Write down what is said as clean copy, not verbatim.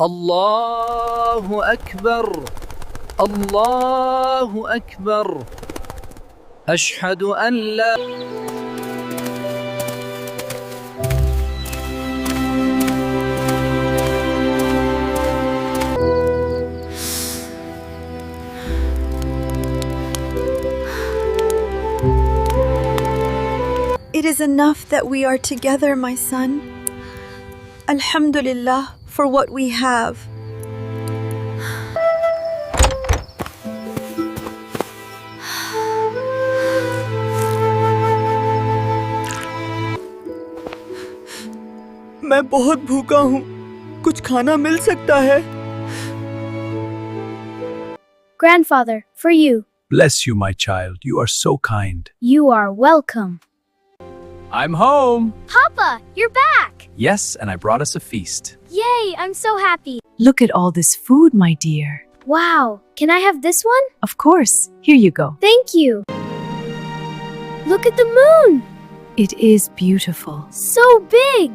الله أكبر الله أكبر أشهد أن لا It is enough that we are together, my son. Alhamdulillah for what we have. मैं बहुत भूखा हूँ। कुछ खाना मिल सकता है? Grandfather, for you. Bless you, my child. You are so kind. You are welcome. I'm home. Papa, you're back! Yes, and I brought us a feast. Yay, I'm so happy. Look at all this food, my dear. Wow, can I have this one? Of course. Here you go. Thank you. Look at the moon! It is beautiful. So big!